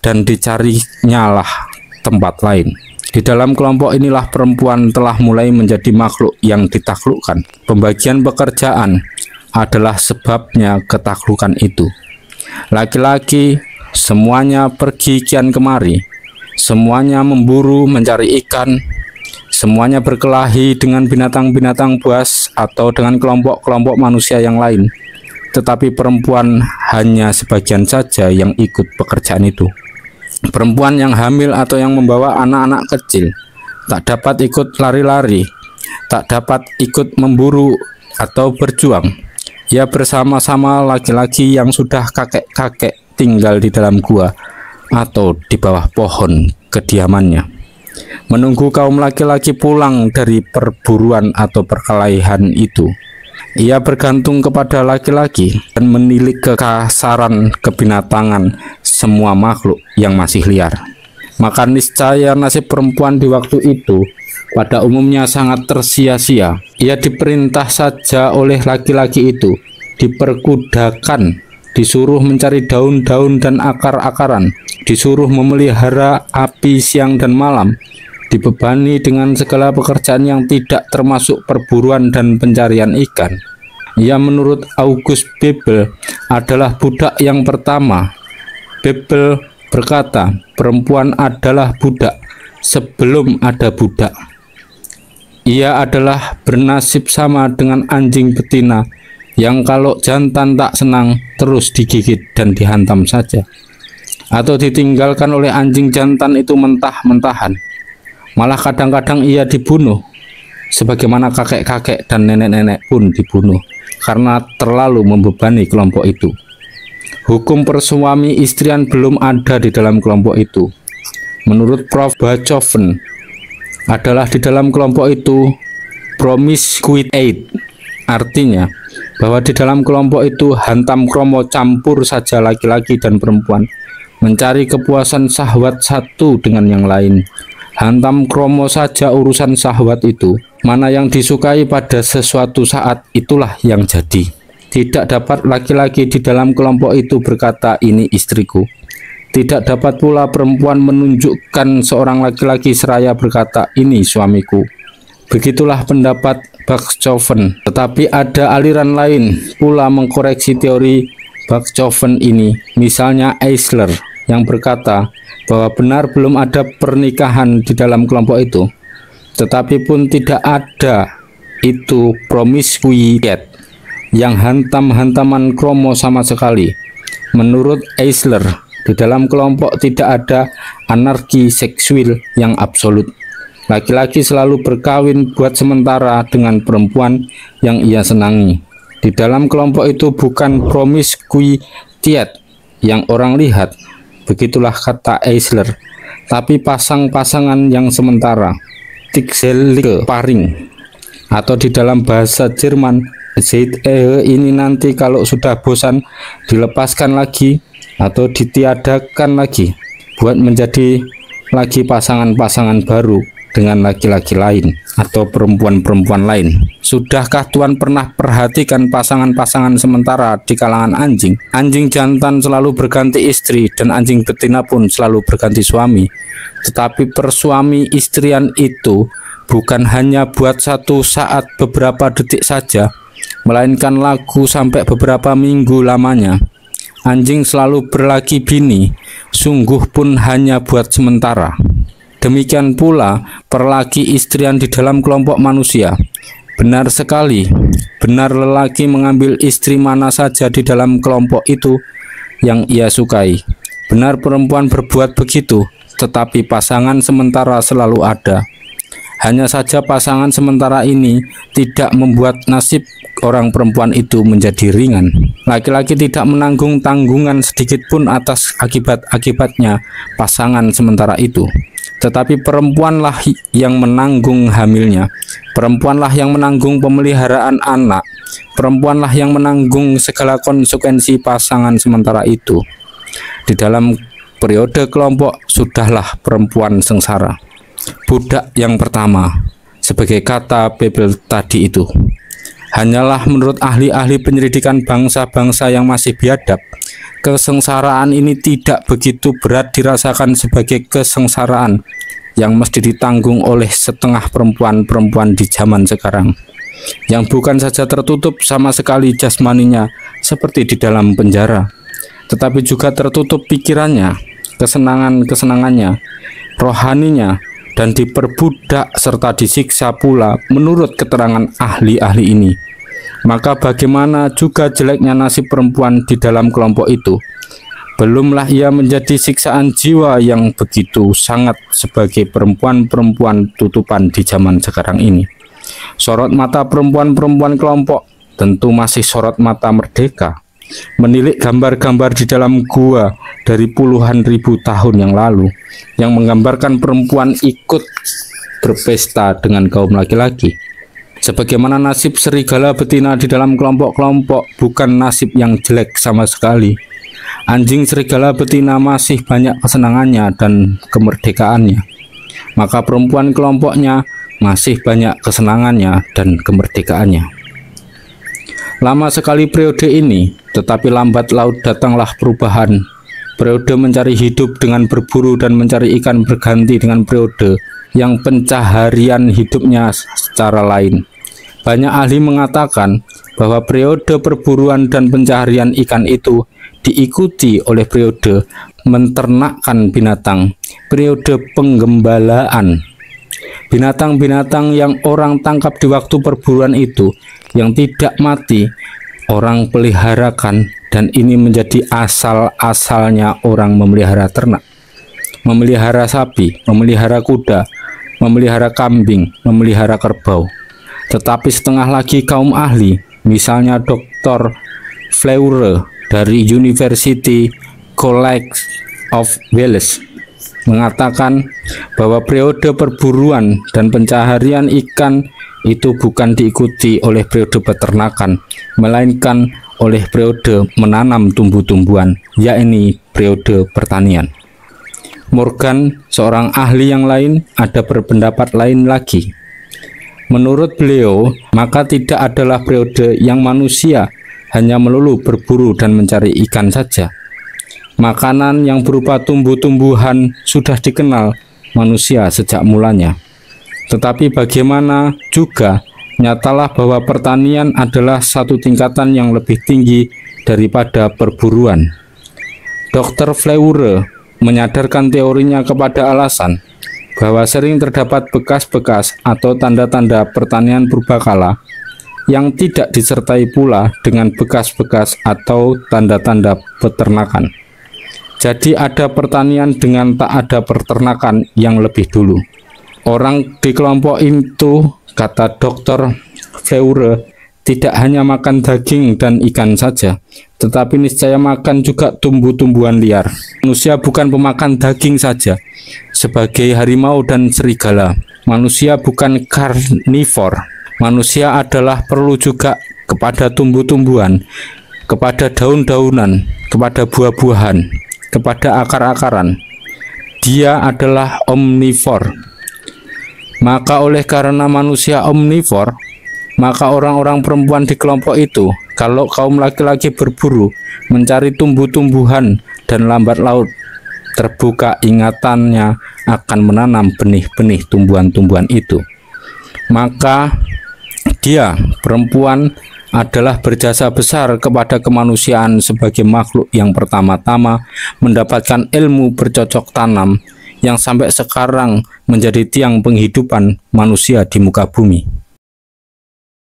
dan dicarinya lah tempat lain. Di dalam kelompok inilah perempuan telah mulai menjadi makhluk yang ditaklukkan. Pembagian pekerjaan adalah sebabnya ketaklukan itu. Laki-laki semuanya pergi kian kemari, semuanya memburu mencari ikan, semuanya berkelahi dengan binatang-binatang buas atau dengan kelompok-kelompok manusia yang lain. Tetapi perempuan hanya sebagian saja yang ikut pekerjaan itu. Perempuan yang hamil atau yang membawa anak-anak kecil tak dapat ikut lari-lari, tak dapat ikut memburu atau berjuang. Ia bersama-sama laki-laki yang sudah kakek-kakek tinggal di dalam gua atau di bawah pohon kediamannya, menunggu kaum laki-laki pulang dari perburuan atau perkelahian itu. Ia bergantung kepada laki-laki dan menilik kekasaran kebinatangan semua makhluk yang masih liar. Maka niscaya nasib perempuan di waktu itu pada umumnya sangat tersia-sia. Ia diperintah saja oleh laki-laki itu, diperkudakan, disuruh mencari daun-daun dan akar-akaran, disuruh memelihara api siang dan malam, dibebani dengan segala pekerjaan yang tidak termasuk perburuan dan pencarian ikan. Ia menurut August Bebel adalah budak yang pertama. Bebel berkata, perempuan adalah budak sebelum ada budak. Ia adalah bernasib sama dengan anjing betina yang kalau jantan tak senang terus digigit dan dihantam saja, atau ditinggalkan oleh anjing jantan itu mentah-mentahan. Malah kadang-kadang ia dibunuh, sebagaimana kakek-kakek dan nenek-nenek pun dibunuh karena terlalu membebani kelompok itu. Hukum persuami istrian belum ada di dalam kelompok itu. Menurut Prof. Bachofen adalah di dalam kelompok itu promiscuity, artinya bahwa di dalam kelompok itu hantam kromo campur saja laki-laki dan perempuan, mencari kepuasan syahwat satu dengan yang lain. Hantam kromo saja urusan syahwat itu, mana yang disukai pada sesuatu saat itulah yang jadi. Tidak dapat laki-laki di dalam kelompok itu berkata ini istriku. Tidak dapat pula perempuan menunjukkan seorang laki-laki seraya berkata ini suamiku. Begitulah pendapat Bachofen. Tetapi ada aliran lain pula mengkoreksi teori Bachofen ini. Misalnya Eisler yang berkata bahwa benar belum ada pernikahan di dalam kelompok itu, tetapi pun tidak ada itu promiskuitet yang hantam-hantaman kromo sama sekali. Menurut Eisler, di dalam kelompok tidak ada anarki seksual yang absolut. Laki-laki selalu berkawin buat sementara dengan perempuan yang ia senangi. Di dalam kelompok itu bukan promiskuitet yang orang lihat, begitulah kata Eisler, tapi pasang-pasangan yang sementara, Tikselig paring, atau di dalam bahasa Jerman ini nanti kalau sudah bosan dilepaskan lagi atau ditiadakan lagi buat menjadi lagi pasangan-pasangan baru dengan laki-laki lain atau perempuan-perempuan lain. Sudahkah Tuhan pernah perhatikan pasangan-pasangan sementara di kalangan anjing? Anjing jantan selalu berganti istri dan anjing betina pun selalu berganti suami. Tetapi persuami istrian itu bukan hanya buat satu saat beberapa detik saja, melainkan laku sampai beberapa minggu lamanya. Anjing selalu berlaki bini, sungguh pun hanya buat sementara. Demikian pula perlaki istrian di dalam kelompok manusia. Benar sekali, benar lelaki mengambil istri mana saja di dalam kelompok itu yang ia sukai. Benar perempuan berbuat begitu, tetapi pasangan sementara selalu ada. Hanya saja pasangan sementara ini tidak membuat nasib orang perempuan itu menjadi ringan. Laki-laki tidak menanggung tanggungan sedikit pun atas akibat-akibatnya pasangan sementara itu. Tetapi perempuanlah yang menanggung hamilnya, perempuanlah yang menanggung pemeliharaan anak, perempuanlah yang menanggung segala konsekuensi pasangan sementara itu. Di dalam periode kelompok sudahlah perempuan sengsara. Budak yang pertama, sebagai kata Bebel tadi itu, Hanyalah menurut ahli-ahli penyelidikan bangsa-bangsa yang masih biadab, kesengsaraan ini tidak begitu berat dirasakan sebagai kesengsaraan yang mesti ditanggung oleh setengah perempuan-perempuan di zaman sekarang, yang bukan saja tertutup sama sekali jasmaninya seperti di dalam penjara, tetapi juga tertutup pikirannya, kesenangan-kesenangannya, rohaninya, dan diperbudak serta disiksa pula menurut keterangan ahli-ahli ini. Maka bagaimana juga jeleknya nasib perempuan di dalam kelompok itu? Belumlah ia menjadi siksaan jiwa yang begitu sangat sebagai perempuan-perempuan tutupan di zaman sekarang ini. Sorot mata perempuan-perempuan kelompok tentu masih sorot mata merdeka, menilik gambar-gambar di dalam gua dari puluhan ribu tahun yang lalu, yang menggambarkan perempuan ikut berpesta dengan kaum laki-laki. Sebagaimana nasib serigala betina di dalam kelompok-kelompok bukan nasib yang jelek sama sekali. Anjing serigala betina masih banyak kesenangannya dan kemerdekaannya, maka perempuan kelompoknya masih banyak kesenangannya dan kemerdekaannya. Lama sekali periode ini, tetapi lambat laun datanglah perubahan. Periode mencari hidup dengan berburu dan mencari ikan berganti dengan periode yang pencaharian hidupnya secara lain. Banyak ahli mengatakan bahwa periode perburuan dan pencaharian ikan itu diikuti oleh periode menternakkan binatang, periode penggembalaan. Binatang-binatang yang orang tangkap di waktu perburuan itu yang tidak mati, orang peliharakan, dan ini menjadi asal-asalnya orang memelihara ternak, memelihara sapi, memelihara kuda, memelihara kambing, memelihara kerbau. Tetapi setengah lagi kaum ahli, misalnya Dr. Fleury dari University College of Wales, mengatakan bahwa periode perburuan dan pencaharian ikan itu bukan diikuti oleh periode peternakan, melainkan oleh periode menanam tumbuh-tumbuhan, yakni periode pertanian. Morgan, seorang ahli yang lain, ada berpendapat lain lagi. Menurut beliau, maka tidak adalah periode yang manusia hanya melulu berburu dan mencari ikan saja. Makanan yang berupa tumbuh-tumbuhan sudah dikenal manusia sejak mulanya. Tetapi bagaimana juga nyatalah bahwa pertanian adalah satu tingkatan yang lebih tinggi daripada perburuan. Dr. Fleury menyadarkan teorinya kepada alasan bahwa sering terdapat bekas-bekas atau tanda-tanda pertanian purbakala yang tidak disertai pula dengan bekas-bekas atau tanda-tanda peternakan. Jadi ada pertanian dengan tak ada peternakan yang lebih dulu. Orang di kelompok itu, kata Dr. Fleury, tidak hanya makan daging dan ikan saja, tetapi niscaya makan juga tumbuh-tumbuhan liar. Manusia bukan pemakan daging saja, sebagai harimau dan serigala. Manusia bukan karnivor. Manusia adalah perlu juga kepada tumbuh-tumbuhan, kepada daun-daunan, kepada buah-buahan, kepada akar-akaran. Dia adalah omnivor. Maka oleh karena manusia omnivor, maka orang-orang perempuan di kelompok itu, kalau kaum laki-laki berburu, mencari tumbuh-tumbuhan, dan lambat laun terbuka ingatannya akan menanam benih-benih tumbuhan-tumbuhan itu, maka dia, perempuan, adalah berjasa besar kepada kemanusiaan sebagai makhluk yang pertama-tama mendapatkan ilmu bercocok tanam yang sampai sekarang menjadi tiang penghidupan manusia di muka bumi.